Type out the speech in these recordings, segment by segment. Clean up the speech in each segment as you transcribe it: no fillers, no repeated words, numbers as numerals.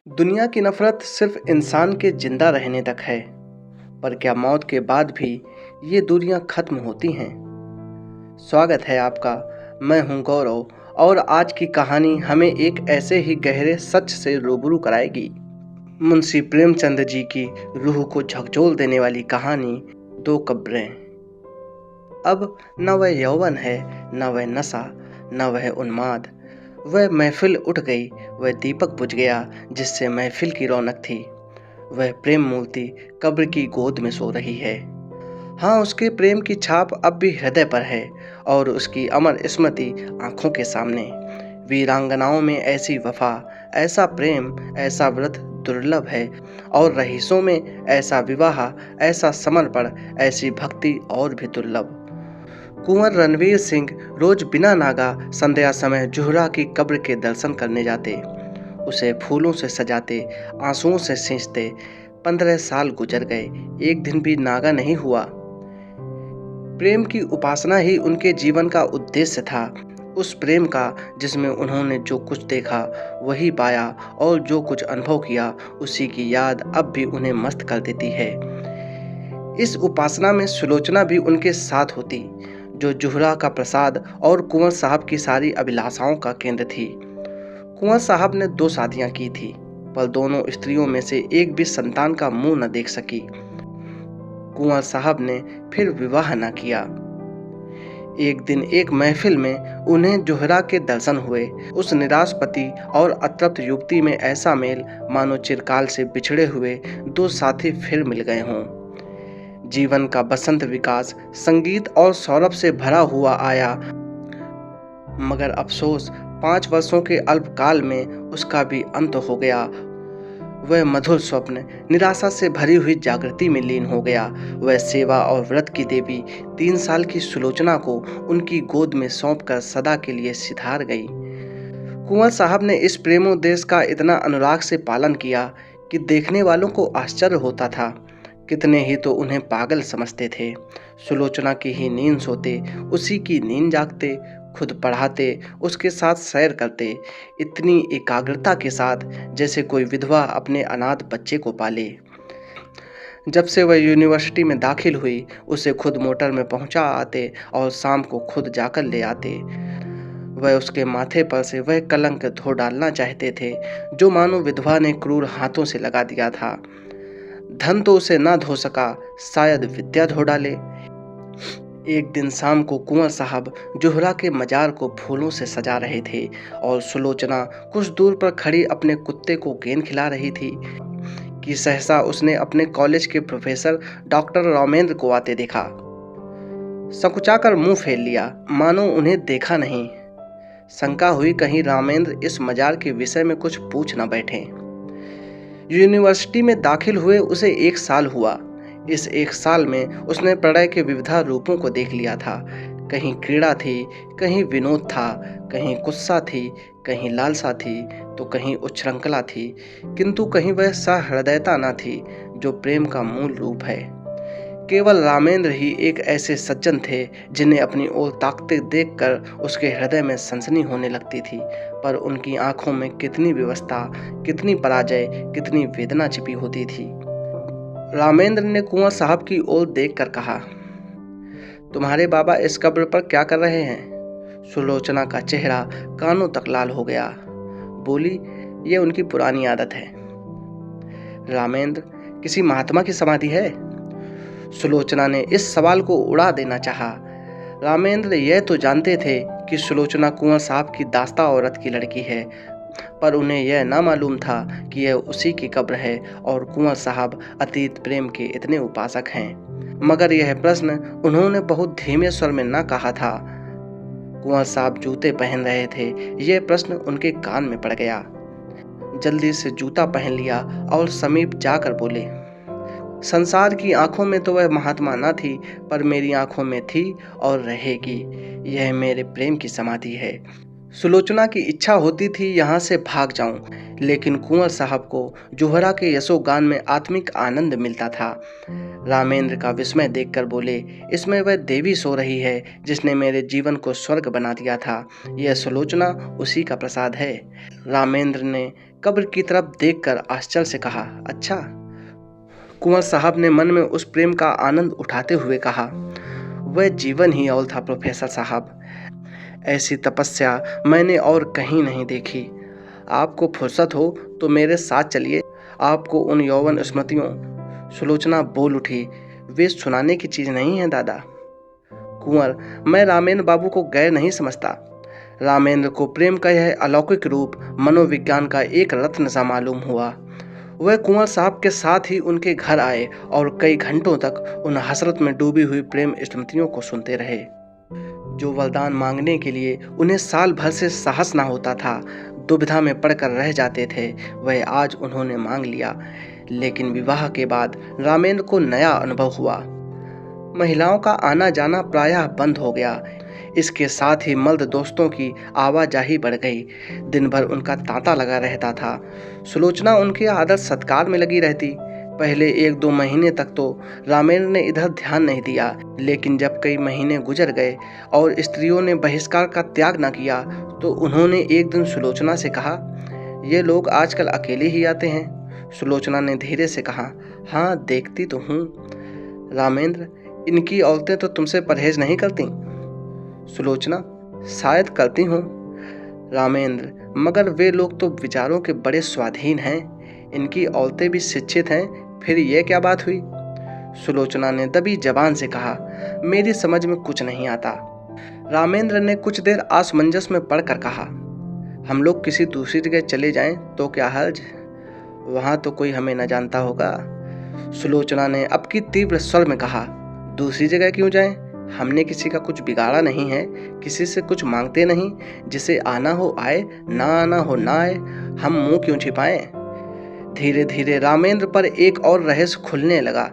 दुनिया की नफरत सिर्फ इंसान के जिंदा रहने तक है, पर क्या मौत के बाद भी ये दूरियां खत्म होती हैं? स्वागत है आपका। मैं हूं गौरव और आज की कहानी हमें एक ऐसे ही गहरे सच से रूबरू कराएगी। मुंशी प्रेमचंद जी की रूह को झकझोर देने वाली कहानी दो कब्रें। अब न वह यौवन है, न वह नशा, न वह उन्माद। वह महफिल उठ गई, वह दीपक बुझ गया जिससे महफिल की रौनक थी। वह प्रेम मूर्ति कब्र की गोद में सो रही है। हाँ, उसके प्रेम की छाप अब भी हृदय पर है और उसकी अमर स्मृति आंखों के सामने। वीरांगनाओं में ऐसी वफा, ऐसा प्रेम, ऐसा व्रत दुर्लभ है और रईसों में ऐसा विवाह, ऐसा समर्पण, ऐसी भक्ति और भी दुर्लभ। कुंवर रणवीर सिंह रोज बिना नागा संध्या समय जुहरा की कब्र के दर्शन करने जाते, उसे फूलों से सजाते, आंसुओं से सींचते। 15 साल गुजर गए, एक दिन भी नागा नहीं हुआ। प्रेम की उपासना ही उनके जीवन का उद्देश्य था, उस प्रेम का जिसमें उन्होंने जो कुछ देखा वही पाया और जो कुछ अनुभव किया उसी की याद अब भी उन्हें मस्त कर देती है। इस उपासना में सुलोचना भी उनके साथ होती, जो जुहरा का प्रसाद और कुंवर साहब की सारी अभिलाषाओं का केंद्र थी। कुंवर साहब ने 2 शादियां की थी, पर दोनों स्त्रियों में से एक भी संतान का मुंह न देख सकी। कुंवर साहब ने फिर विवाह न किया। एक दिन एक महफिल में उन्हें जुहरा के दर्शन हुए। उस निराश पति और अतृप्त युवती में ऐसा मेल मानो चिरकाल से बिछड़े हुए 2 साथी फिर मिल गए हों। जीवन का बसंत विकास संगीत और सौरभ से भरा हुआ आया, मगर अफसोस 5 वर्षों के अल्पकाल में उसका भी अंत हो गया। वह मधुर स्वप्न निराशा से भरी हुई जागृति में लीन हो गया। वह सेवा और व्रत की देवी 3 साल की सुलोचना को उनकी गोद में सौंपकर सदा के लिए सिधार गई। कुंवर साहब ने इस प्रेमोद्देश्य का इतना अनुराग से पालन किया कि देखने वालों को आश्चर्य होता था। कितने ही तो उन्हें पागल समझते थे। सुलोचना की ही नींद सोते, उसी की नींद जागते, खुद पढ़ाते, उसके साथ सैर करते, इतनी एकाग्रता के साथ जैसे कोई विधवा अपने अनाथ बच्चे को पाले। जब से वह यूनिवर्सिटी में दाखिल हुई, उसे खुद मोटर में पहुंचा आते और शाम को खुद जाकर ले आते। वह उसके माथे पर से वह कलंक धो डालना चाहते थे जो मानो विधवा ने क्रूर हाथों से लगा दिया था। धन तो उसे ना धो सका, शायद विद्या धो डाले। एक दिन शाम को कुंवर साहब जुहरा के मजार को फूलों से सजा रहे थे और सुलोचना कुछ दूर पर खड़ी अपने कुत्ते को गेंद खिला रही थी कि सहसा उसने अपने कॉलेज के प्रोफेसर डॉक्टर रामेंद्र को आते देखा। संकुचाकर मुंह फेर लिया, मानो उन्हें देखा नहीं। शंका हुई कहीं रामेंद्र इस मजार के विषय में कुछ पूछ न बैठे। यूनिवर्सिटी में दाखिल हुए उसे 1 साल हुआ। इस 1 साल में उसने प्रणय के विविधा रूपों को देख लिया था। कहीं क्रीड़ा थी, कहीं विनोद था, कहीं गुस्सा थी, कहीं लालसा थी, तो कहीं उच्छृंखला थी, किंतु कहीं वह सहृदयता न थी जो प्रेम का मूल रूप है। केवल रामेंद्र ही एक ऐसे सज्जन थे जिन्हें अपनी ओर ताकते देखकर उसके हृदय में सनसनी होने लगती थी, पर उनकी आंखों में कितनी व्यवस्था, कितनी पराजय, कितनी वेदना छिपी होती थी। रामेंद्र ने कुंवर साहब की ओर देखकर कहा, तुम्हारे बाबा इस कब्र पर क्या कर रहे हैं? सुलोचना का चेहरा कानों तक लाल हो गया। बोली, ये उनकी पुरानी आदत है। रामेंद्र, किसी महात्मा की समाधि है? सुलोचना ने इस सवाल को उड़ा देना चाहा। रामेंद्र यह तो जानते थे कि सुलोचना कुंवर साहब की दास्ता औरत की लड़की है, पर उन्हें यह ना मालूम था कि यह उसी की कब्र है और कुंवर साहब अतीत प्रेम के इतने उपासक हैं। मगर यह प्रश्न उन्होंने बहुत धीमे स्वर में न कहा था। कुंवर साहब जूते पहन रहे थे, यह प्रश्न उनके कान में पड़ गया। जल्दी से जूता पहन लिया और समीप जाकर बोले, संसार की आंखों में तो वह महात्मा न थी, पर मेरी आंखों में थी और रहेगी। यह मेरे प्रेम की समाधि है। सुलोचना की इच्छा होती थी यहाँ से भाग जाऊं, लेकिन कुंवर साहब को जुहरा के यशोगान में आत्मिक आनंद मिलता था। रामेंद्र का विस्मय देखकर बोले, इसमें वह देवी सो रही है जिसने मेरे जीवन को स्वर्ग बना दिया था। यह सुलोचना उसी का प्रसाद है। रामेंद्र ने कब्र की तरफ देखकर आश्चर्य से कहा, अच्छा। कुंवर साहब ने मन में उस प्रेम का आनंद उठाते हुए कहा, वह जीवन ही और था प्रोफेसर साहब। ऐसी तपस्या मैंने और कहीं नहीं देखी। आपको फुर्सत हो तो मेरे साथ चलिए, आपको उन यौवन स्मृतियों। सुलोचना बोल उठी, वे सुनाने की चीज नहीं है दादा। कुंवर, मैं रामेंद्र बाबू को गैर नहीं समझता। रामेंद्र को प्रेम का यह अलौकिक रूप मनोविज्ञान का एक रत्न सा मालूम हुआ। वह कुंवर साहब के साथ ही उनके घर आए और कई घंटों तक उन हसरत में डूबी हुई प्रेम स्मृतियों को सुनते रहे। जो वरदान मांगने के लिए उन्हें साल भर से साहस ना होता था, दुविधा में पड़कर रह जाते थे, वह आज उन्होंने मांग लिया। लेकिन विवाह के बाद रामेंद्र को नया अनुभव हुआ। महिलाओं का आना जाना प्रायः बंद हो गया। इसके साथ ही मर्द दोस्तों की आवाजाही बढ़ गई। दिन भर उनका तांता लगा रहता था। सुलोचना उनके आदर सत्कार में लगी रहती। पहले 1-2 महीने तक तो रामेंद्र ने इधर ध्यान नहीं दिया, लेकिन जब कई महीने गुजर गए और स्त्रियों ने बहिष्कार का त्याग न किया, तो उन्होंने एक दिन सुलोचना से कहा, ये लोग आजकल अकेले ही आते हैं। सुलोचना ने धीरे से कहा, हाँ देखती तो हूँ। रामेंद्र, इनकी औरतें तो तुमसे परहेज नहीं करती। सुलोचना, शायद करती हूँ। रामेंद्र, मगर वे लोग तो विचारों के बड़े स्वाधीन हैं। इनकी औरतें भी शिक्षित हैं, फिर ये क्या बात हुई? सुलोचना ने दबी जबान से कहा, मेरी समझ में कुछ नहीं आता। रामेंद्र ने कुछ देर असमंजस में पड़कर कहा, हम लोग किसी दूसरी जगह चले जाएं तो क्या हर्ज? वहां तो कोई हमें न जानता होगा। सुलोचना ने अब की तीव्र स्वर में कहा, दूसरी जगह क्यों जाएं? हमने किसी का कुछ बिगाड़ा नहीं है, किसी से कुछ मांगते नहीं। जिसे आना हो आए, ना आना हो ना आए, हम मुंह क्यों छिपाएं? धीरे धीरे रामेंद्र पर एक और रहस्य खुलने लगा,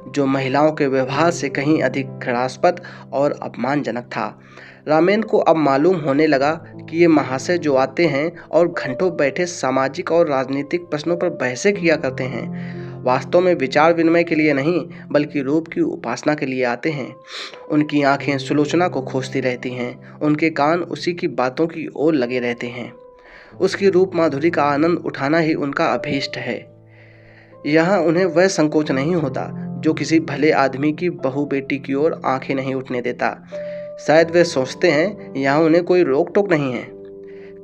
जो महिलाओं के व्यवहार से कहीं अधिक घृणास्पद और अपमानजनक था। रामेंद्र को अब मालूम होने लगा कि ये महाशय जो आते हैं और घंटों बैठे सामाजिक और राजनीतिक प्रश्नों पर बहसें किया करते हैं, वास्तव में विचार विनिमय के लिए नहीं, बल्कि रूप की उपासना के लिए आते हैं। उनकी आंखें सुलोचना को खोजती रहती हैं, उनके कान उसी की बातों की ओर लगे रहते हैं। उसकी रूप माधुरी का आनंद उठाना ही उनका अभीष्ट है। यहाँ उन्हें वह संकोच नहीं होता जो किसी भले आदमी की बहू बेटी की ओर आंखें नहीं उठने देता। शायद वे सोचते हैं यहाँ उन्हें कोई रोक टोक नहीं है।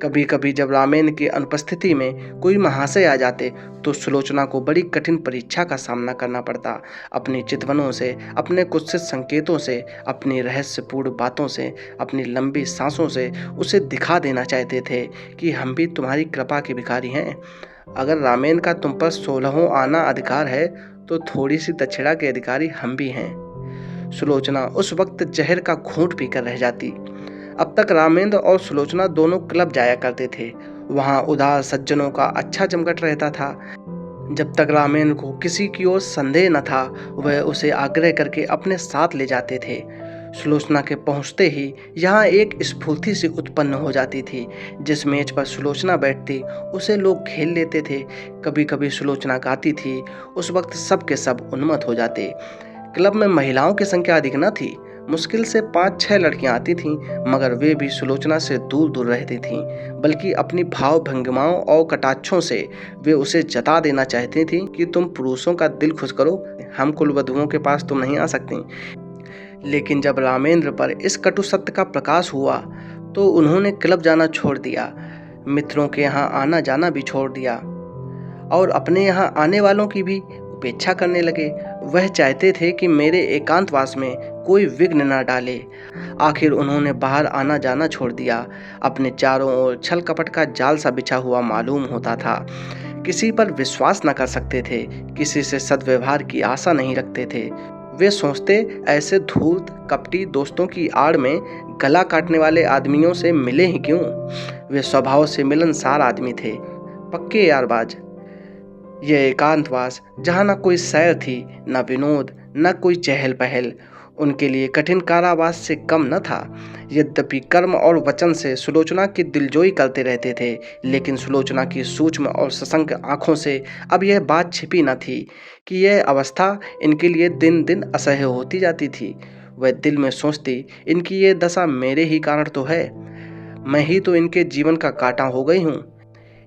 कभी कभी जब रामेंद्र की अनुपस्थिति में कोई महाशय आ जाते, तो सुलोचना को बड़ी कठिन परीक्षा का सामना करना पड़ता। अपनी चितवनों से, अपने कुत्सित संकेतों से, अपनी रहस्यपूर्ण बातों से, अपनी लंबी सांसों से उसे दिखा देना चाहते थे कि हम भी तुम्हारी कृपा के भिखारी हैं। अगर रामेंद्र का तुम पर 16वां आना अधिकार है, तो थोड़ी सी दक्षिणा के अधिकारी हम भी हैं। सुलोचना उस वक्त जहर का घूंट पीकर रह जाती। अब तक रामेंद्र और सुलोचना दोनों क्लब जाया करते थे। वहां उदार सज्जनों का अच्छा जमघट रहता था। जब तक रामेंद्र को किसी की ओर संदेह न था, वह उसे आग्रह करके अपने साथ ले जाते थे। सुलोचना के पहुंचते ही यहाँ एक स्फूर्ति सी उत्पन्न हो जाती थी। जिस मेज पर सुलोचना बैठती, उसे लोग घेर लेते थे। कभी कभी सुलोचना गाती थी, उस वक्त सब के सब उन्मत्त हो जाते। क्लब में महिलाओं की संख्या अधिक न थी। मुश्किल से 5-6 लड़कियां आती थीं, मगर वे भी सुलोचना से दूर दूर रहती थीं। बल्कि अपनी भाव भंगिमाओं और कटाक्षों से वे उसे जता देना चाहती थीं कि तुम पुरुषों का दिल खुश करो, हम कुलवधुओं के पास तुम नहीं आ सकती। लेकिन जब रामेंद्र पर इस कटु सत्य का प्रकाश हुआ, तो उन्होंने क्लब जाना छोड़ दिया, मित्रों के यहाँ आना जाना भी छोड़ दिया और अपने यहाँ आने वालों की भी उपेक्षा करने लगे। वह चाहते थे कि मेरे एकांतवास में कोई विघ्न न डाले। आखिर उन्होंने बाहर आना जाना छोड़ दिया। अपने चारों ओर छल कपट का जाल सा बिछा हुआ मालूम होता था। किसी पर विश्वास न कर सकते थे, किसी से सद्व्यवहार की आशा नहीं रखते थे। वे सोचते, ऐसे धूर्त कपटी दोस्तों की आड़ में गला काटने वाले आदमियों से मिले ही क्यों। वे स्वभाव से मिलनसार आदमी थे, पक्के यारबाज। यह एकांतवास, जहाँ न कोई सैर थी, न विनोद, न कोई चहल पहल, उनके लिए कठिन कारावास से कम न था। यद्यपि कर्म और वचन से सुलोचना की दिलजोई करते रहते थे, लेकिन सुलोचना की सूक्ष्म और सशंक आंखों से अब यह बात छिपी न थी कि यह अवस्था इनके लिए दिन दिन असह्य होती जाती थी। वह दिल में सोचती, इनकी ये दशा मेरे ही कारण तो है। मैं ही तो इनके जीवन का कांटा हो गई हूँ।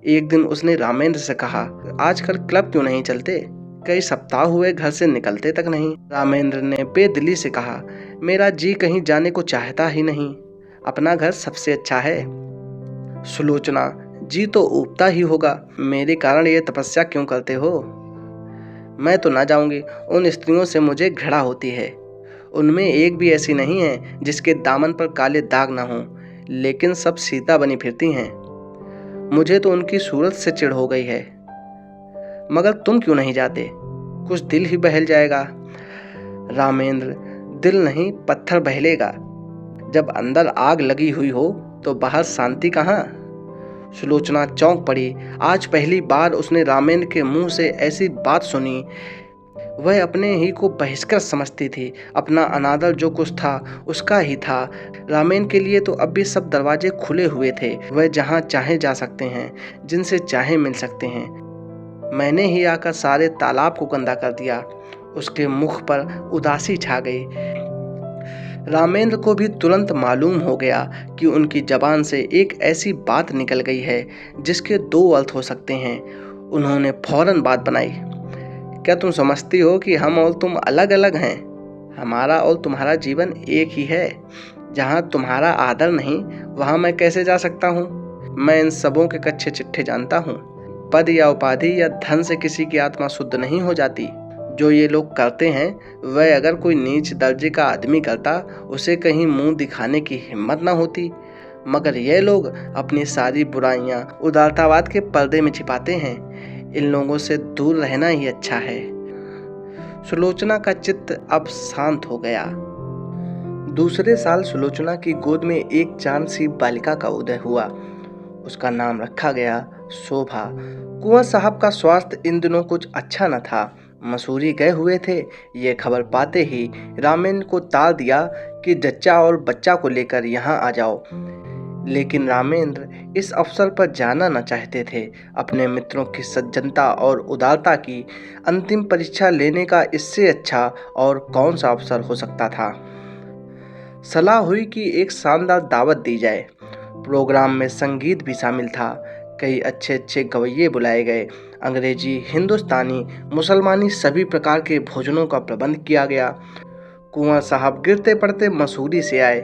एक दिन उसने रामेंद्र से कहा, आजकल क्लब क्यों नहीं चलते? कई सप्ताह हुए घर से निकलते तक नहीं। रामेंद्र ने बेदिली से कहा, मेरा जी कहीं जाने को चाहता ही नहीं, अपना घर सबसे अच्छा है। सुलोचना, जी तो ऊबता ही होगा, मेरे कारण ये तपस्या क्यों करते हो? मैं तो ना जाऊंगी, उन स्त्रियों से मुझे घृणा होती है। उनमें एक भी ऐसी नहीं है जिसके दामन पर काले दाग ना हों, लेकिन सब सीता बनी फिरती हैं। मुझे तो उनकी सूरत से चिढ़ हो गई है। मगर तुम क्यों नहीं जाते? कुछ दिल ही बहल जाएगा। रामेंद्र, दिल नहीं पत्थर बहलेगा। जब अंदर आग लगी हुई हो तो बाहर शांति कहाँ? सुलोचना चौंक पड़ी। आज पहली बार उसने रामेंद्र के मुंह से ऐसी बात सुनी। वह अपने ही को बहिष्कृत समझती थी। अपना अनादर जो कुछ था उसका ही था। रामेंद्र के लिए तो अब भी सब दरवाजे खुले हुए थे। वह जहाँ चाहे जा सकते हैं, जिनसे चाहे मिल सकते हैं। मैंने ही आकर सारे तालाब को गंदा कर दिया। उसके मुख पर उदासी छा गई। रामेंद्र को भी तुरंत मालूम हो गया कि उनकी जबान से एक ऐसी बात निकल गई है जिसके दो अर्थ हो सकते हैं। उन्होंने फौरन बात बनाई, क्या तुम समझती हो कि हम और तुम अलग अलग हैं? हमारा और तुम्हारा जीवन एक ही है। जहाँ तुम्हारा आदर नहीं, वहाँ मैं कैसे जा सकता हूँ? मैं इन सबों के कच्चे चिट्ठे जानता हूँ। पद या उपाधि या धन से किसी की आत्मा शुद्ध नहीं हो जाती। जो ये लोग करते हैं, वह अगर कोई नीच दर्जे का आदमी करता, उसे कहीं मुंह दिखाने की हिम्मत ना होती। मगर ये लोग अपनी सारी बुराइयां उदारतावाद के पर्दे में छिपाते हैं। इन लोगों से दूर रहना ही अच्छा है। सुलोचना का चित्त अब शांत हो गया। दूसरे साल सुलोचना की गोद में एक चांद सी बालिका का उदय हुआ। उसका नाम रखा गया शोभा। कुंवर साहब का स्वास्थ्य इन दिनों कुछ अच्छा न था। मसूरी गए हुए थे। ये खबर पाते ही रामेंद्र को ताल दिया कि जच्चा और बच्चा को लेकर यहाँ आ जाओ। लेकिन रामेंद्र इस अवसर पर जाना न चाहते थे। अपने मित्रों की सज्जनता और उदारता की अंतिम परीक्षा लेने का इससे अच्छा और कौन सा अवसर हो सकता था। सलाह हुई कि एक शानदार दावत दी जाए। प्रोग्राम में संगीत भी शामिल था। कई अच्छे अच्छे गवैये बुलाए गए। अंग्रेजी, हिंदुस्तानी, मुसलमानी सभी प्रकार के भोजनों का प्रबंध किया गया। कुंवर साहब गिरते पड़ते मसूरी से आए।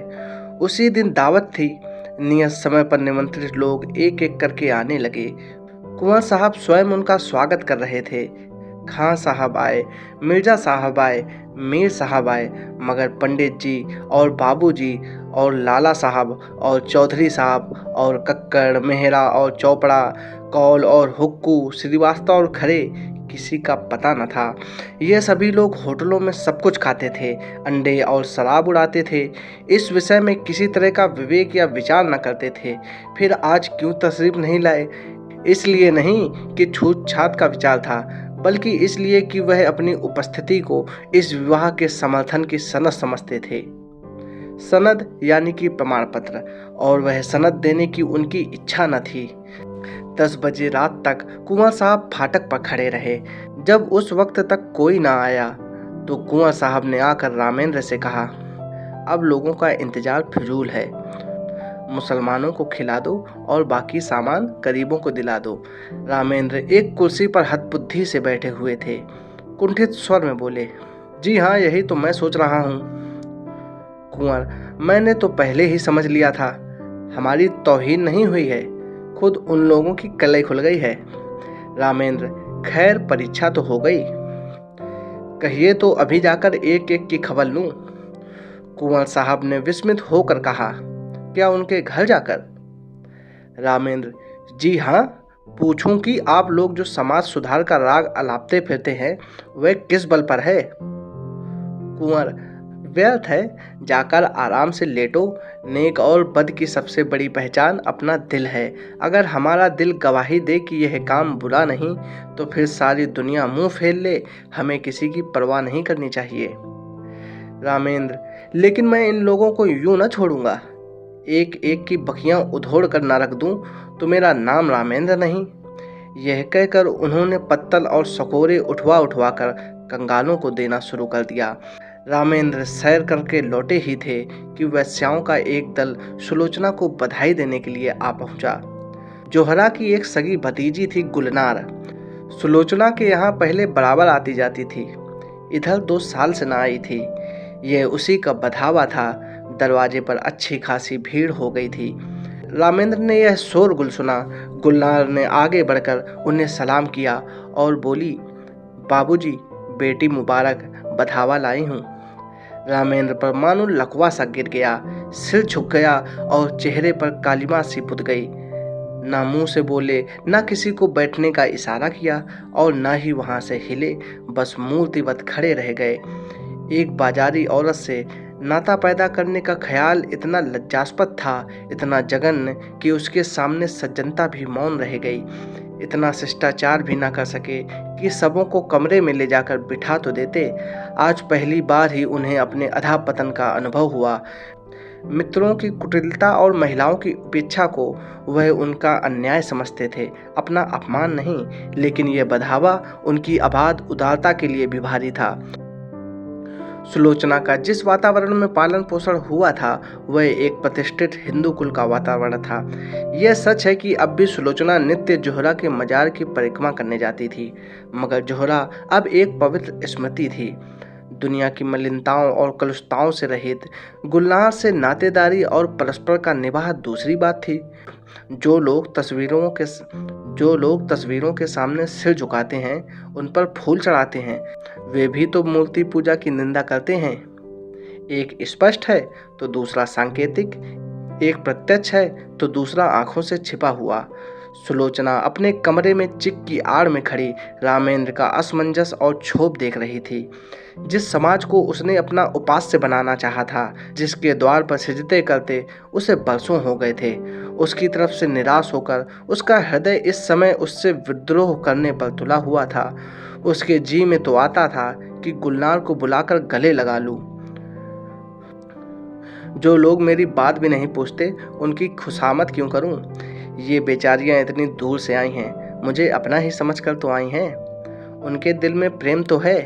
उसी दिन दावत थी। नियत समय पर निमंत्रित लोग एक एक करके आने लगे। कुंवर साहब स्वयं उनका स्वागत कर रहे थे। खां साहब आए, मिर्जा साहब आए, मीर साहब आए, मगर पंडित जी और बाबूजी और लाला साहब और चौधरी साहब और कक्कड़, मेहरा और चौपड़ा, कौल और हुक्कू, श्रीवास्तव और खरे, किसी का पता न था। ये सभी लोग होटलों में सब कुछ खाते थे, अंडे और शराब उड़ाते थे। इस विषय में किसी तरह का विवेक या विचार न करते थे। फिर आज क्यों तशरीफ नहीं लाए? इसलिए नहीं कि छूत छात का विचार था, बल्कि इसलिए कि वह अपनी उपस्थिति को इस विवाह के समर्थन की सनद समझते थे। सनद यानी कि प्रमाण पत्र, और वह सनद देने की उनकी इच्छा न थी। 10 बजे रात तक कुंवर साहब फाटक पर खड़े रहे। जब उस वक्त तक कोई ना आया तो कुंवर साहब ने आकर रामेंद्र से कहा, अब लोगों का इंतजार फिजूल है। मुसलमानों को खिला दो और बाकी सामान गरीबों को दिला दो। रामेंद्र एक कुर्सी पर हतबुद्धि से बैठे हुए थे। कुंठित स्वर में बोले, जी हाँ, यही तो मैं सोच रहा हूँ। कुंवर, मैंने तो पहले ही समझ लिया था। हमारी तौहीन नहीं हुई है, खुद उन लोगों की कलई खुल गई है। रामेंद्र, खैर परीक्षा तो हो गई, कहिए तो अभी जाकर एक एक की खबर लूं। कुंवर साहब ने विस्मित होकर कहा, क्या उनके घर जाकर? रामेंद्र, जी हाँ, पूछूं कि आप लोग जो समाज सुधार का राग अलापते फिरते हैं, वह किस बल पर है? कुंवर, व्यर्थ है, जाकर आराम से लेटो। नेक और बद की सबसे बड़ी पहचान अपना दिल है। अगर हमारा दिल गवाही दे कि यह काम बुरा नहीं, तो फिर सारी दुनिया मुंह फेर ले, हमें किसी की परवाह नहीं करनी चाहिए। रामेंद्र, लेकिन मैं इन लोगों को यूं न छोड़ूंगा। एक एक की बखियां उधोड़ कर न रख दूं तो मेरा नाम रामेंद्र नहीं। यह कहकर उन्होंने पत्तल और सकोरे उठवा उठवा कर कंगालों को देना शुरू कर दिया। रामेंद्र सैर करके लौटे ही थे कि वैश्याओं का एक दल सुलोचना को बधाई देने के लिए आ पहुंचा। जोहरा की एक सगी भतीजी थी गुलनार। सुलोचना के यहाँ पहले बराबर आती जाती थी, इधर 2 साल से ना आई थी। यह उसी का बधावा था। दरवाजे पर अच्छी खासी भीड़ हो गई थी। रामेंद्र ने यह शोरगुल सुना। गुलनार ने आगे बढ़कर उन्हें सलाम किया और बोली, बाबूजी, बेटी मुबारक, बधावा लाई हूँ। रामेंद्र पर मानो लकवा सा गिर गया, सिर झुक गया और चेहरे पर कालिमा सी पुत गई। ना मुंह से बोले, ना किसी को बैठने का इशारा किया और ना ही वहां से हिले, बस मूर्तिवत खड़े रह गए। एक बाजारी औरत से नाता पैदा करने का ख्याल इतना लज्जास्पद था, इतना जघन्य कि उसके सामने सज्जनता भी मौन रह गई। इतना शिष्टाचार भी ना कर सके कि सबों को कमरे में ले जाकर बिठा तो देते। आज पहली बार ही उन्हें अपने अधःपतन का अनुभव हुआ। मित्रों की कुटिलता और महिलाओं की उपेक्षा को वह उनका अन्याय समझते थे, अपना अपमान नहीं। लेकिन यह बधावा उनकी अबाध उदारता के लिए भी भारी था। सुलोचना का जिस वातावरण में पालन पोषण हुआ था वह एक प्रतिष्ठित हिंदू कुल का वातावरण था। यह सच है कि अब भी सुलोचना नित्य जोहरा के मजार की परिक्रमा करने जाती थी, मगर जोहरा अब एक पवित्र स्मृति थी। दुनिया की मलिनताओं और कलुषताओं से रहित गुलनार से नातेदारी और परस्पर का निभाव दूसरी बात थी। जो लोग तस्वीरों के सामने सिर झुकाते हैं, उन पर फूल चढ़ाते हैं, वे भी तो मूर्ति पूजा की निंदा करते हैं। एक स्पष्ट है तो दूसरा सांकेतिक, एक प्रत्यक्ष है तो दूसरा आंखों से छिपा हुआ। सुलोचना अपने कमरे में चिक की आड़ में खड़ी रामेंद्र का असमंजस और क्षोभ देख रही थी। जिस समाज को उसने अपना उपास्य बनाना चाहा था, जिसके द्वार पर सिजदे करते उसे बरसों हो गए थे, उसकी तरफ से निराश होकर उसका हृदय इस समय उससे विद्रोह करने पर तुला हुआ था। उसके जी में तो आता था कि गुलनार को बुलाकर गले लगा लूं। जो लोग मेरी बात भी नहीं पूछते, उनकी खुशामद क्यों करूं? ये बेचारियां इतनी दूर से आई हैं, मुझे अपना ही समझकर तो आई हैं। उनके दिल में प्रेम तो है,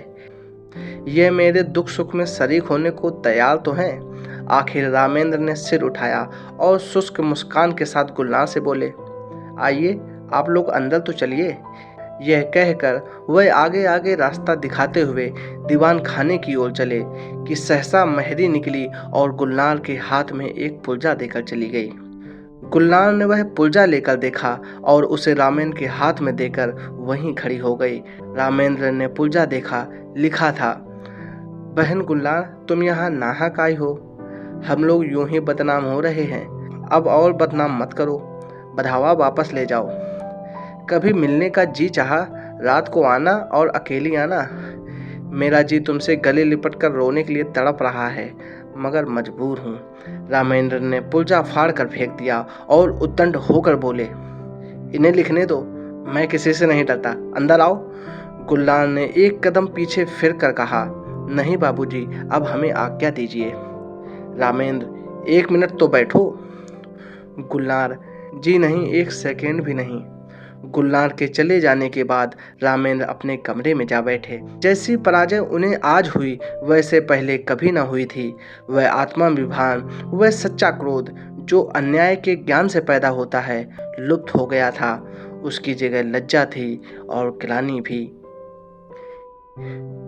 ये मेरे दुख सुख में शरीक होने को तैयार तो हैं। आखिर रामेंद्र ने सिर उठाया और शुष्क मुस्कान के साथ गुलनार से बोले, आइए, आप लोग अंदर तो चलिए। यह कहकर वह आगे आगे रास्ता दिखाते हुए दीवान खाने की ओर चले कि सहसा महरी निकली और गुलनार के हाथ में एक पुर्जा देकर चली गई। गुलनार ने वह पुर्जा लेकर देखा और उसे रामेंद्र के हाथ में देकर वहीं खड़ी हो गई। रामेंद्र ने पुर्जा देखा, लिखा था, बहन गुलनार, तुम यहाँ नाहक आई हो। हम लोग यूं ही बदनाम हो रहे हैं, अब और बदनाम मत करो। बधावा वापस ले जाओ। कभी मिलने का जी चाहा, रात को आना और अकेली आना। मेरा जी तुमसे गले लिपट कर रोने के लिए तड़प रहा है, मगर मजबूर हूँ। रामेंद्र ने पुर्जा फाड़ कर फेंक दिया और उद्दंड होकर बोले, इन्हें लिखने दो, मैं किसी से नहीं डरता, अंदर आओ। गुलनार ने एक कदम पीछे फिर कर कहा, नहीं बाबूजी, अब हमें आज्ञा दीजिए। रामेंद्र, 1 मिनट तो बैठो। गुलनार, जी नहीं, 1 सेकेंड भी नहीं। गुलनार के चले जाने के बाद रामेंद्र अपने कमरे में जा बैठे। जैसी पराजय उन्हें आज हुई वैसे पहले कभी न हुई थी। वह आत्माभिमान, वह सच्चा क्रोध जो अन्याय के ज्ञान से पैदा होता है, लुप्त हो गया था। उसकी जगह लज्जा थी और ग्लानि भी।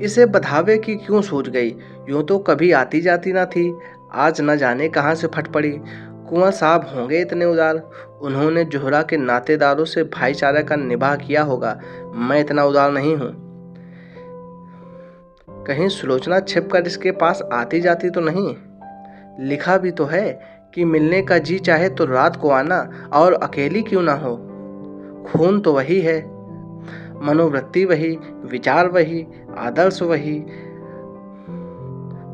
इसे बधावे की क्यों सूझ गई? यूं तो कभी आती जाती ना थी, आज न जाने कहां से फट पड़ी। कुंवर साहब होंगे इतने उदार, उन्होंने जोहरा के नातेदारों से भाईचारा का निभाव किया होगा। मैं इतना उदार नहीं हूं। कहीं सुलोचना छिपकर इसके पास आती जाती तो नहीं? लिखा भी तो है कि मिलने का जी चाहे तो रात को आना और अकेली क्यों ना हो। खून तो वही है, मनोवृत्ति वही, विचार वही, आदर्श वही।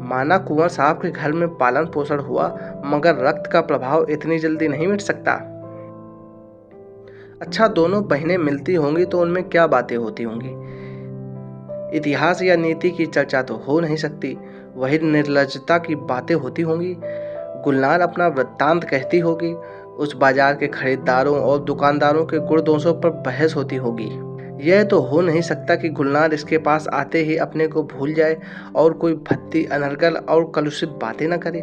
माना कुंवर साहब के घर में पालन पोषण हुआ, मगर रक्त का प्रभाव इतनी जल्दी नहीं मिट सकता। अच्छा, दोनों बहनें मिलती होंगी तो उनमें क्या बातें होती होंगी? इतिहास या नीति की चर्चा तो हो नहीं सकती, वही निर्लज्जता की बातें होती होंगी। गुलनार अपना वृत्तांत कहती होगी, उस बाजार के खरीदारों और दुकानदारों के गुण दोषों पर बहस होती होगी। यह तो हो नहीं सकता कि गुलनार इसके पास आते ही अपने को भूल जाए और कोई भद्दी, अनर्गल और कलुषित बातें न करे।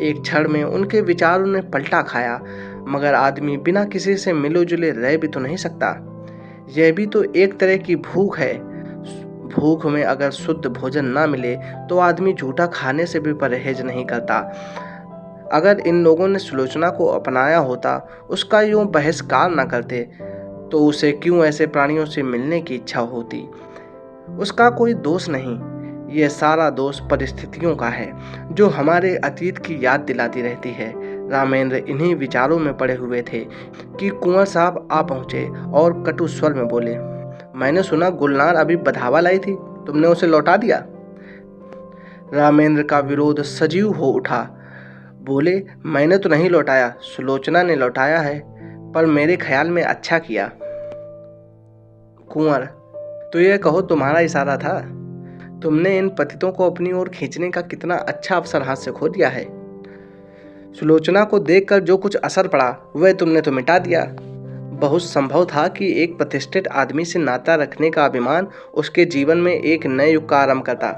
एक क्षण में उनके विचारों ने पलटा खाया। मगर आदमी बिना किसी से मिले जुले रह भी तो नहीं सकता। यह भी तो एक तरह की भूख है। भूख में अगर शुद्ध भोजन ना मिले तो आदमी झूठा खाने से भी परहेज नहीं करता। अगर इन लोगों ने सुलोचना को अपनाया होता, उसका यूं बहिष्कार न करते, तो उसे क्यों ऐसे प्राणियों से मिलने की इच्छा होती। उसका कोई दोष नहीं, यह सारा दोष परिस्थितियों का है जो हमारे अतीत की याद दिलाती रहती है। रामेंद्र इन्हीं विचारों में पड़े हुए थे कि कुंवर साहब आ पहुंचे और कटु स्वर में बोले, मैंने सुना गुलनार अभी बधावा लाई थी, तुमने उसे लौटा दिया। रामेंद्र का विरोध सजीव हो उठा। बोले, मैंने तो नहीं लौटाया, सुलोचना ने लौटाया है, पर मेरे ख्याल में अच्छा किया। कुंवर, तो यह कहो तुम्हारा इशारा था। तुमने इन पतितों को अपनी ओर खींचने का कितना अच्छा अवसर हाथ से खो दिया है। सुलोचना को देखकर जो कुछ असर पड़ा वह तुमने तो मिटा दिया। बहुत संभव था कि एक प्रतिष्ठित आदमी से नाता रखने का अभिमान उसके जीवन में एक नए युग का आरंभ करता,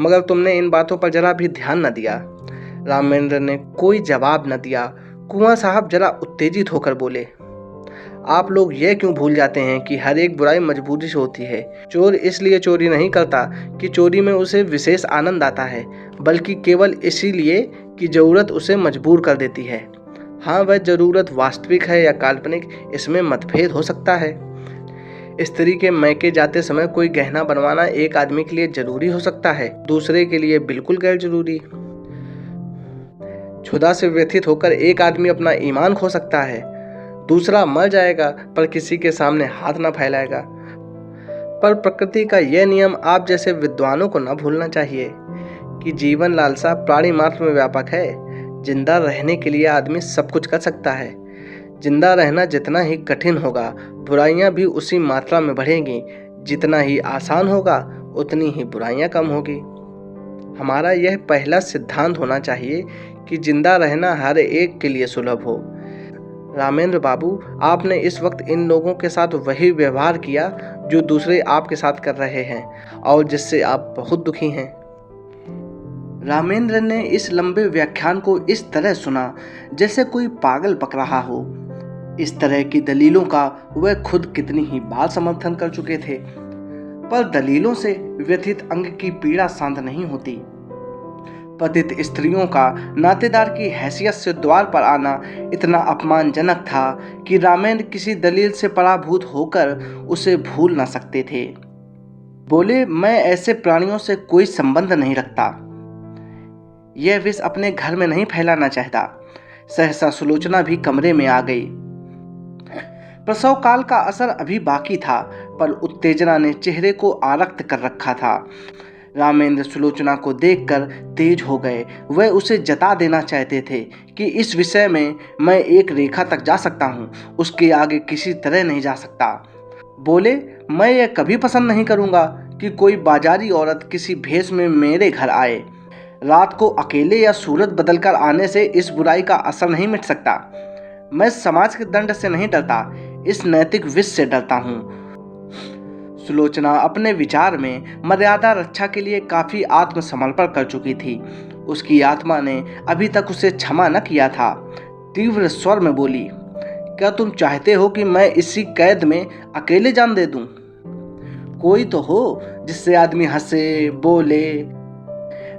मगर तुमने इन बातों पर जरा भी ध्यान न दिया। रामेंद्र ने कोई जवाब न दिया। कुंवर साहब जरा उत्तेजित होकर बोले, आप लोग यह क्यों भूल जाते हैं कि हर एक बुराई मजबूरी से होती है। चोर इसलिए चोरी नहीं करता कि चोरी में उसे विशेष आनंद आता है, बल्कि केवल इसीलिए कि जरूरत उसे मजबूर कर देती है। हाँ, वह जरूरत वास्तविक है या काल्पनिक, इसमें मतभेद हो सकता है। स्त्री के मैके जाते समय कोई गहना बनवाना एक आदमी के लिए जरूरी हो सकता है, दूसरे के लिए बिल्कुल गैर जरूरी। क्षुधा से व्यथित होकर एक आदमी अपना ईमान खो सकता है, दूसरा मर जाएगा पर किसी के सामने हाथ न फैलाएगा। पर प्रकृति का यह नियम आप जैसे विद्वानों को न भूलना चाहिए कि जीवन लालसा प्राणी मात्र में व्यापक है। जिंदा रहने के लिए आदमी सब कुछ कर सकता है। जिंदा रहना जितना ही कठिन होगा, बुराइयां भी उसी मात्रा में बढ़ेंगी। जितना ही आसान होगा, उतनी ही बुराइयां कम होगी। हमारा यह पहला सिद्धांत होना चाहिए कि जिंदा रहना हर एक के लिए सुलभ हो। रामेंद्र बाबू, आपने इस वक्त इन लोगों के साथ वही व्यवहार किया जो दूसरे आपके साथ कर रहे हैं और जिससे आप बहुत दुखी हैं। रामेंद्र ने इस लंबे व्याख्यान को इस तरह सुना जैसे कोई पागल बक रहा हो। इस तरह की दलीलों का वह खुद कितनी ही बार समर्थन कर चुके थे, पर दलीलों से व्यथित अंग की पीड़ा शांत नहीं होती। पतित स्त्रियों का नातेदार की हैसियत से द्वार पर आना इतना अपमानजनक था कि रामेंद्र किसी दलील से पराभूत होकर उसे भूल न सकते थे। बोले, मैं ऐसे प्राणियों से कोई संबंध नहीं रखता। यह विष अपने घर में नहीं फैलाना चाहता। सहसा सुलोचना भी कमरे में आ गई। प्रसव काल का असर अभी बाकी था, पर उत्तेजना ने चेहरे को आरक्त कर रखा था। रामेंद्र सुलोचना को देखकर तेज हो गए। वह उसे जता देना चाहते थे कि इस विषय में मैं एक रेखा तक जा सकता हूँ, उसके आगे किसी तरह नहीं जा सकता। बोले, मैं यह कभी पसंद नहीं करूँगा कि कोई बाजारी औरत किसी भेष में मेरे घर आए। रात को अकेले या सूरत बदलकर आने से इस बुराई का असर नहीं मिट सकता। मैं समाज के दंड से नहीं डरता, इस नैतिक विष से डरता हूँ। सुलोचना अपने विचार में मर्यादा रक्षा के लिए काफी आत्मसमर्पण कर चुकी थी। उसकी आत्मा ने अभी तक उसे क्षमा न किया था। तीव्र स्वर में बोली, क्या तुम चाहते हो कि मैं इसी कैद में अकेले जान दे दूं? कोई तो हो जिससे आदमी हंसे बोले।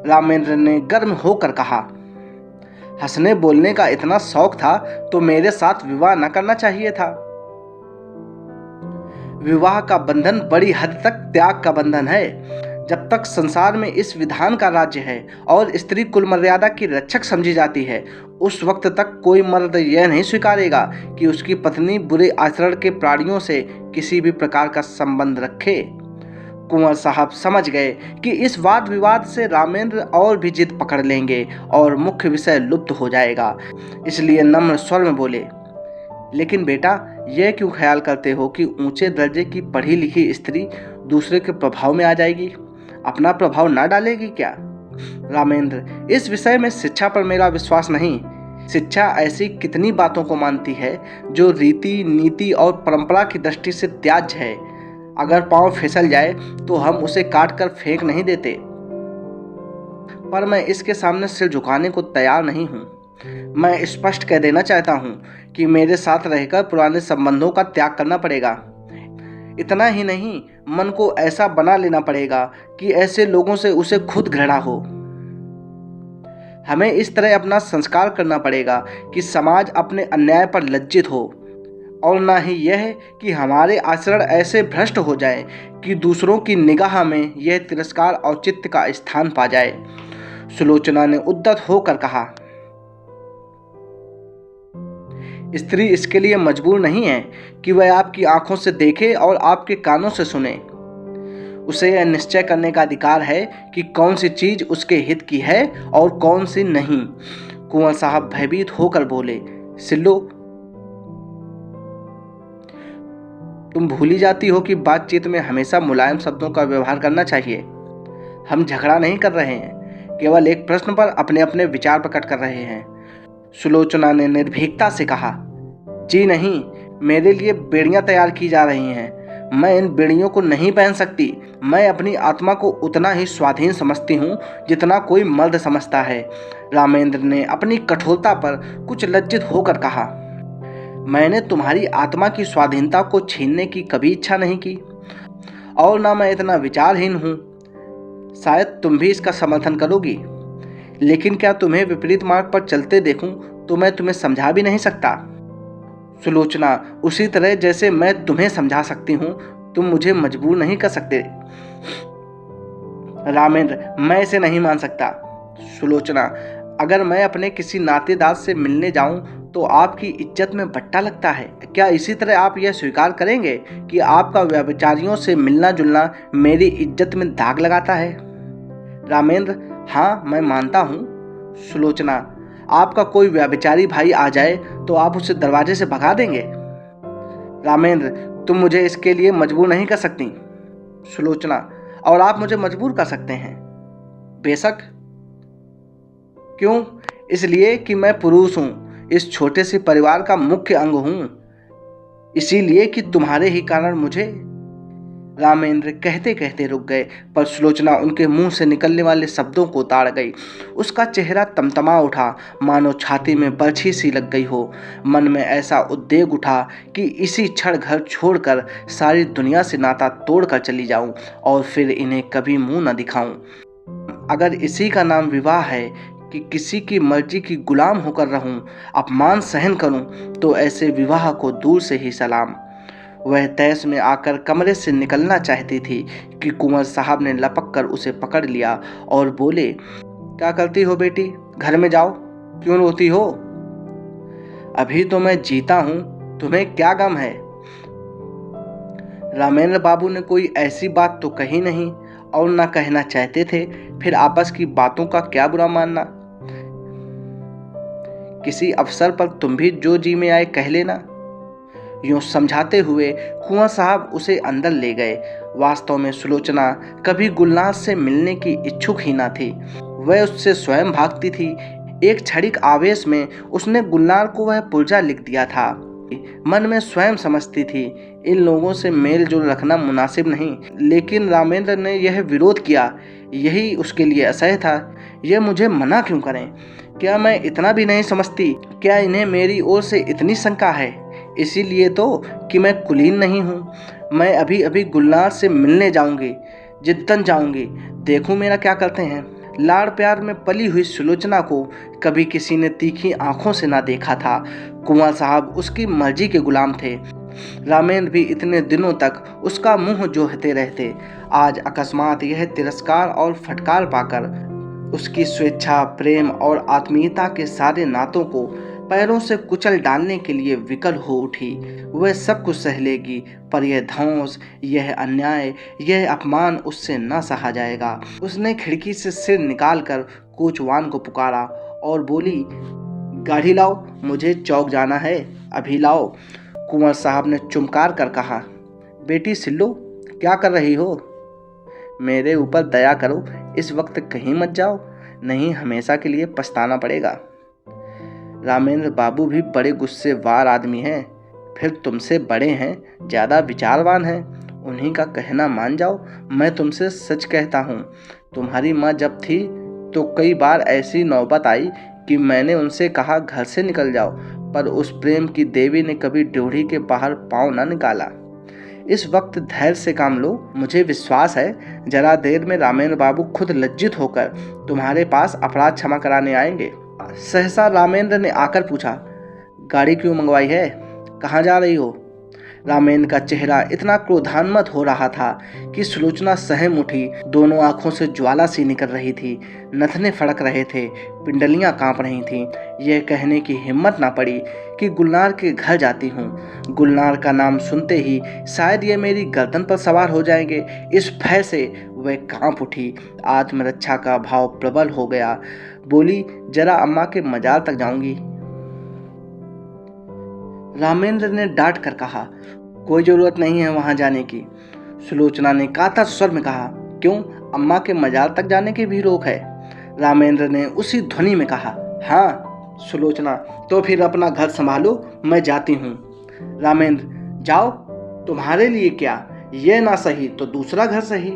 रामेंद्र ने गर्म होकर कहा, हंसने बोलने का इतना शौक था तो मेरे साथ विवाह न करना चाहिए था। विवाह का बंधन बड़ी हद तक त्याग का बंधन है। जब तक संसार में इस विधान का राज्य है और स्त्री कुल मर्यादा की रक्षक समझी जाती है, उस वक्त तक कोई मर्द यह नहीं स्वीकारेगा कि उसकी पत्नी बुरे आचरण के प्राणियों से किसी भी प्रकार का संबंध रखे। कुंवर साहब समझ गए कि इस वाद विवाद से रामेंद्र और भी जिद पकड़ लेंगे और मुख्य विषय लुप्त हो जाएगा। इसलिए नम्र स्वर में बोले, लेकिन बेटा, यह क्यों ख्याल करते हो कि ऊंचे दर्जे की पढ़ी लिखी स्त्री दूसरे के प्रभाव में आ जाएगी? अपना प्रभाव ना डालेगी क्या? रामेंद्र, इस विषय में शिक्षा पर मेरा विश्वास नहीं। शिक्षा ऐसी कितनी बातों को मानती है जो रीति नीति और परंपरा की दृष्टि से त्याज्य है। अगर पांव फिसल जाए तो हम उसे काट कर फेंक नहीं देते, पर मैं इसके सामने सिर झुकाने को तैयार नहीं हूं। मैं स्पष्ट कह देना चाहता हूँ कि मेरे साथ रहकर पुराने संबंधों का त्याग करना पड़ेगा। इतना ही नहीं, मन को ऐसा बना लेना पड़ेगा कि ऐसे लोगों से उसे खुद घृणा हो। हमें इस तरह अपना संस्कार करना पड़ेगा कि समाज अपने अन्याय पर लज्जित हो, और ना ही यह कि हमारे आचरण ऐसे भ्रष्ट हो जाए कि दूसरों की निगाह में यह तिरस्कार औचित्य का स्थान पा जाए। सुलोचना ने उद्यत होकर कहा, स्त्री इसके लिए मजबूर नहीं है कि वह आपकी आंखों से देखे और आपके कानों से सुने। उसे यह निश्चय करने का अधिकार है कि कौन सी चीज उसके हित की है और कौन सी नहीं। कुंवर साहब भयभीत होकर बोले, सिल्लो, तुम भूली जाती हो कि बातचीत में हमेशा मुलायम शब्दों का व्यवहार करना चाहिए। हम झगड़ा नहीं कर रहे हैं, केवल एक प्रश्न पर अपने अपने विचार प्रकट कर रहे हैं। सुलोचना ने निर्भीकता से कहा, जी नहीं, मेरे लिए बेड़ियां तैयार की जा रही हैं। मैं इन बेड़ियों को नहीं पहन सकती। मैं अपनी आत्मा को उतना ही स्वाधीन समझती हूँ जितना कोई मर्द समझता है। रामेंद्र ने अपनी कठोरता पर कुछ लज्जित होकर कहा, मैंने तुम्हारी आत्मा की स्वाधीनता को छीनने की कभी इच्छा नहीं की, और ना मैं इतना विचारहीन हूँ। शायद तुम भी इसका समर्थन करोगी, लेकिन क्या तुम्हें विपरीत मार्ग पर चलते देखूं तो मैं तुम्हें समझा भी नहीं सकता। सुलोचना, उसी तरह जैसे मैं तुम्हें समझा सकती हूँ, तुम मुझे मजबूर नहीं कर सकते। रामेंद्र, मैं इसे नहीं मान सकता। सुलोचना, अगर मैं अपने किसी नातेदार से मिलने जाऊं तो आपकी इज्जत में बट्टा लगता है। क्या इसी तरह आप यह स्वीकार करेंगे कि आपका व्यभिचारियों से मिलना जुलना मेरी इज्जत में दाग लगाता है? रामेंद्र, हाँ, मैं मानता हूँ। सुलोचना, आपका कोई व्यभिचारी भाई आ जाए तो आप उसे दरवाजे से भगा देंगे? रामेंद्र, तुम मुझे इसके लिए मजबूर नहीं कर सकती। सुलोचना, और आप मुझे मजबूर कर सकते हैं। बेशक। क्यों? इसलिए कि मैं पुरुष हूं, इस छोटे से परिवार का मुख्य अंग हूं। इसीलिए कि तुम्हारे ही कारण मुझे। रामेंद्र कहते कहते रुक गए, पर सुलोचना उनके मुंह से निकलने वाले शब्दों को ताड़ गई। उसका चेहरा तमतमा उठा, मानो छाती में बरछी सी लग गई हो। मन में ऐसा उद्वेग उठा कि इसी क्षण घर छोड़कर सारी दुनिया से नाता तोड़कर चली जाऊं और फिर इन्हें कभी मुंह न दिखाऊं। अगर इसी का नाम विवाह है कि किसी की मर्जी की गुलाम होकर रहूं, अपमान सहन करूं, तो ऐसे विवाह को दूर से ही सलाम। वह तैश में आकर कमरे से निकलना चाहती थी कि कुंवर साहब ने लपक कर उसे पकड़ लिया और बोले, क्या करती हो बेटी, घर में जाओ, क्यों रोती हो? अभी तो मैं जीता हूं, तुम्हें क्या गम है? रामेंद्र बाबू ने कोई ऐसी बात तो कही नहीं और ना कहना चाहते थे, फिर आपस की बातों का क्या बुरा मानना। किसी अवसर पर तुम भी जो जी में आए कह लेना। यूं समझाते हुए कुंवर साहब उसे अंदर ले गए। वास्तव में सुलोचना कभी गुलनार से मिलने की इच्छुक ही न थी। वह उससे स्वयं भागती थी। एक क्षणिक आवेश में उसने गुलनार को वह पुर्जा लिख दिया था। मन में स्वयं समझती थी, इन लोगों से मेल जोल रखना मुनासिब नहीं, लेकिन रामेंद्र ने यह विरोध किया। यही उसके लिए असह्य था। यह मुझे मना क्यों करें? क्या मैं इतना भी नहीं समझती? क्या इन्हें मेरी ओर से इतनी शंका है? इसीलिए तो कि मैं कुलीन नहीं हूँ। मैं अभी अभी गुलनार से मिलने जाऊंगी, जिद्दन जाऊंगी, देखूं मेरा क्या करते हैं। लाड़ प्यार में पली हुई सुलोचना को कभी किसी ने तीखी आंखों से ना देखा था। कुंवर साहब उसकी मर्जी के गुलाम थे। रामेंद्र भी इतने दिनों तक उसका मुंह जोहते रहते। आज अकस्मात यह तिरस्कार और फटकार पाकर उसकी स्वेच्छा, प्रेम और आत्मीयता के सारे नातों को पैरों से कुचल डालने के लिए विकल हो उठी। वह सब कुछ सह लेगी, पर यह ध्वंस, यह अन्याय, यह अपमान उससे न सहा जाएगा। उसने खिड़की से सिर निकालकर कोचवान को पुकारा और बोली, गाड़ी लाओ, मुझे चौक जाना है, अभी लाओ। कुंवर साहब ने चुमकार कर कहा, बेटी सिल्लो, क्या कर रही हो? मेरे ऊपर दया करो, इस वक्त कहीं मत जाओ, नहीं हमेशा के लिए पछताना पड़ेगा। रामेंद्र बाबू भी बड़े गुस्सेवार आदमी हैं, फिर तुमसे बड़े हैं, ज़्यादा विचारवान हैं, उन्हीं का कहना मान जाओ। मैं तुमसे सच कहता हूँ, तुम्हारी माँ जब थी तो कई बार ऐसी नौबत आई कि मैंने उनसे कहा घर से निकल जाओ, पर उस प्रेम की देवी ने कभी ड्योढ़ी के बाहर पाँव न निकाला। इस वक्त धैर्य से काम लो, मुझे विश्वास है जरा देर में रामेंद्र बाबू खुद लज्जित होकर तुम्हारे पास अपराध क्षमा कराने आएंगे। सहसा रामेंद्र ने आकर पूछा, गाड़ी क्यों मंगवाई है, कहाँ जा रही हो? रामेंद्र का चेहरा इतना क्रोधान्वित हो रहा था कि सुलोचना सहम उठी। दोनों आंखों से ज्वाला सी निकल रही थी, नथने फड़क रहे थे, पिंडलियां कांप रही थीं। यह कहने की हिम्मत ना पड़ी कि गुलनार के घर जाती हूँ। गुलनार का नाम सुनते ही शायद ये मेरी गर्दन पर सवार हो जाएंगे, इस भय से वह कांप उठी। आत्मरक्षा का भाव प्रबल हो गया। बोली, जरा अम्मा के मजार तक जाऊंगी। रामेंद्र ने डांट कर कहा, कोई जरूरत नहीं है वहां जाने की। सुलोचना ने कातर स्वर में कहा, क्यों, अम्मा के मजार तक जाने की भी रोक है? रामेंद्र ने उसी ध्वनि में कहा, हाँ। सुलोचना, तो फिर अपना घर संभालो, मैं जाती हूँ। रामेंद्र, जाओ, तुम्हारे लिए क्या, ये ना सही तो दूसरा घर सही।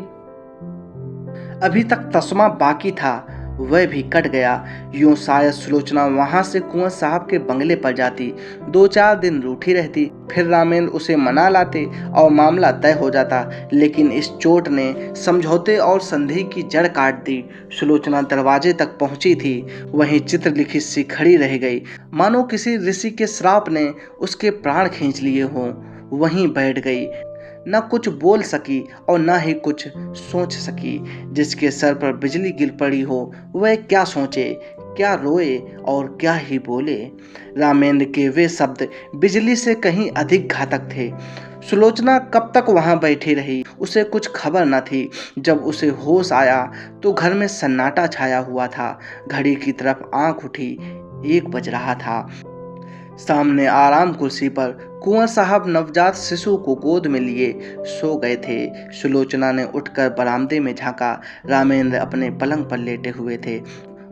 अभी तक तस्मा बाकी था, वह भी कट गया। यूं शायद सुलोचना वहां से कुंवर साहब के बंगले पर जाती, 2-4 दिन रूठी रहती, फिर रामेंद्र उसे मना लाते और मामला तय हो जाता। लेकिन इस चोट ने समझौते और संधि की जड़ काट दी। सुलोचना दरवाजे तक पहुंची थी, वहीं चित्रलिखित सी खड़ी रह गई, मानो किसी ऋषि के श्राप ने उसके प्राण खींच लिए हों। वहीं बैठ गई, न कुछ बोल सकी और न ही कुछ सोच सकी। जिसके सर पर बिजली गिर पड़ी हो वह क्या सोचे, क्या रोए और क्या ही बोले। रामेंद्र के वे शब्द बिजली से कहीं अधिक घातक थे। सुलोचना कब तक वहां बैठी रही, उसे कुछ खबर न थी। जब उसे होश आया तो घर में सन्नाटा छाया हुआ था। घड़ी की तरफ आंख उठी, 1 बज रहा था। सामने आराम कुर्सी पर कुंवर साहब नवजात शिशु को गोद में लिए सो गए थे। सुलोचना ने उठकर बरामदे में झांका। रामेंद्र अपने पलंग पर लेटे हुए थे।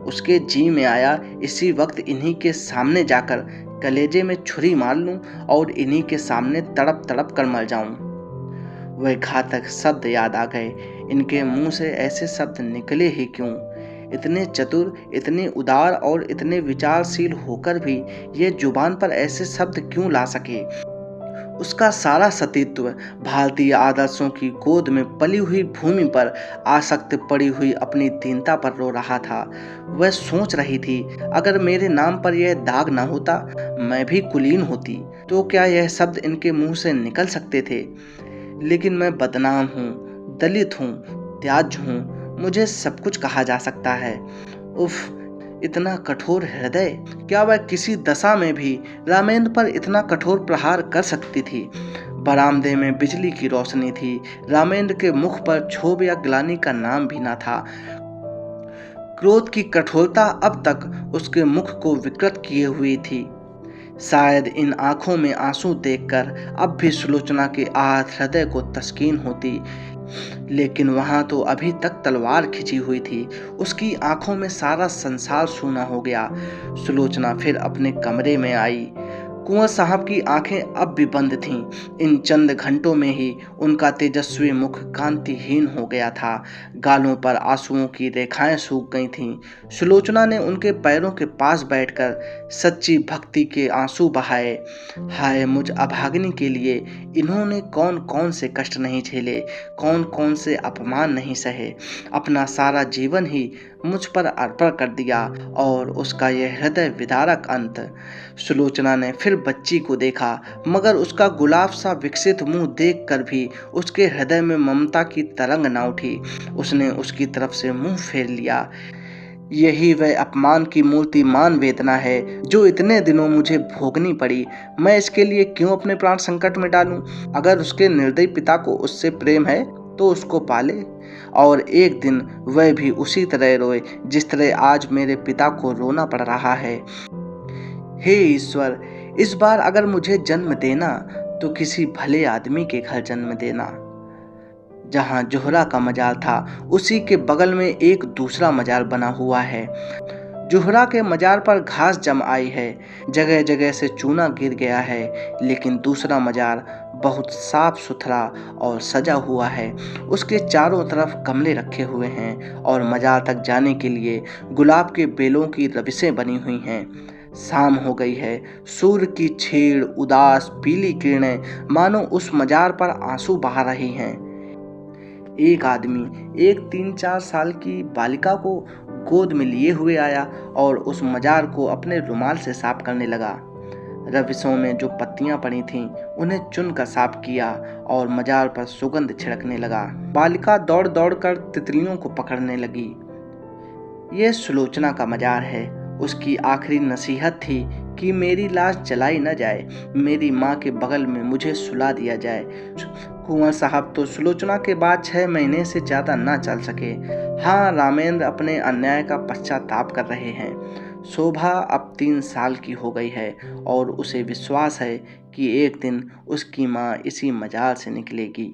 उसके जी में आया इसी वक्त इन्हीं के सामने जाकर कलेजे में छुरी मार लूं और इन्हीं के सामने तड़प तड़प कर मर जाऊं। वह घातक शब्द याद आ गए। इनके मुंह से ऐसे शब्द निकले ही क्यों? इतने चतुर, इतने उदार और इतने विचारशील होकर भी ये जुबान पर ऐसे शब्द क्यों ला सके? उसका सारा सतीत्व भारतीय आदर्शों की गोद में पली हुई भूमि पर आसक्त पड़ी हुई अपनी दीनता पर रो रहा था। वह सोच रही थी, अगर मेरे नाम पर यह दाग न होता, मैं भी कुलीन होती, तो क्या यह शब्द इनके मुंह से निकल सकते थे? लेकिन मैं बदनाम हूँ, दलित हूँ, त्याज्य हूँ, मुझे सब कुछ कहा जा सकता है। उफ, इतना कठोर हृदय! क्या वह किसी दशा में भी रामेंद्र पर इतना कठोर प्रहार कर सकती थी? बरामदे में बिजली की रोशनी थी। रामेंद्र के मुख पर क्षोभ या ग्लानि का नाम भी न था। क्रोध की कठोरता अब तक उसके मुख को विकृत किए हुई थी। शायद इन आंखों में आंसू देखकर अब भी सुलोचना के आहत हृदय को तस्कीन होती, लेकिन वहां तो अभी तक तलवार खिंची हुई थी। उसकी आंखों में सारा संसार सूना हो गया। सुलोचना फिर अपने कमरे में आई। कुंवर साहब की आंखें अब भी बंद थीं। इन चंद घंटों में ही उनका तेजस्वी मुख कांतिहीन हो गया था। गालों पर आंसुओं की रेखाएं सूख गई थीं। सुलोचना ने उनके पैरों के पास बैठकर सच्ची भक्ति के आंसू बहाए। हाय मुझ अभागिनी के लिए! इन्होंने कौन कौन से कष्ट नहीं झेले, कौन कौन से अपमान नहीं सहे। अपना सारा जीवन ही मुझ पर अर्पण कर दिया और उसका यह हृदय विदारक अंत। सुलोचना ने फिर बच्ची को देखा, मगर उसका गुलाब सा विकसित मुंह देखकर भी उसके हृदय में ममता की तरंग न उठी। उसने उसकी तरफ से मुंह फेर लिया। यही वह अपमान की मूर्तिमान वेदना है जो इतने दिनों मुझे भोगनी पड़ी। मैं इसके लिए क्यों अपने प्राण संकट में डालूं? अगर उसके निर्दयी पिता को उससे प्रेम है तो उसको पाले और एक दिन वह भी उसी तरह रोए जिस तरह आज मेरे पिता को रोना पड़ रहा है। हे ईश्वर, इस बार अगर मुझे जन्म देना तो किसी भले आदमी के घर जन्म देना। जहां जोहरा का मजार था उसी के बगल में एक दूसरा मजार बना हुआ है। जोहरा के मजार पर घास जम आई है, जगह जगह से चूना गिर गया है, लेकिन दूसरा मजार बहुत साफ सुथरा और सजा हुआ है। उसके चारों तरफ गमले रखे हुए हैं और मजार तक जाने के लिए गुलाब के बेलों की रविसें बनी हुई हैं। शाम हो गई है। सूर्य की छेड़ उदास पीली किरणें मानो उस मजार पर आंसू बहा रही हैं। एक आदमी एक 3-4 साल की बालिका को गोद में लिए हुए आया और उस मजार को अपने रुमाल से साफ करने लगा। रविशों में जो पत्तियां पड़ी थीं उन्हें चुनकर साफ किया और मजार पर सुगंध छिड़कने लगा। बालिका दौड़ दौड़ कर तितलियों को पकड़ने लगी। ये सुलोचना का मजार है। उसकी आखिरी नसीहत थी कि मेरी लाश जलाई न जाए, मेरी माँ के बगल में मुझे सुला दिया जाए। कुंवर साहब तो सुलोचना के बाद 6 महीने से ज़्यादा न चल सके। हाँ, रामेंद्र अपने अन्याय का पश्चाताप कर रहे हैं। शोभा अब 3 साल की हो गई है और उसे विश्वास है कि एक दिन उसकी माँ इसी मजार से निकलेगी।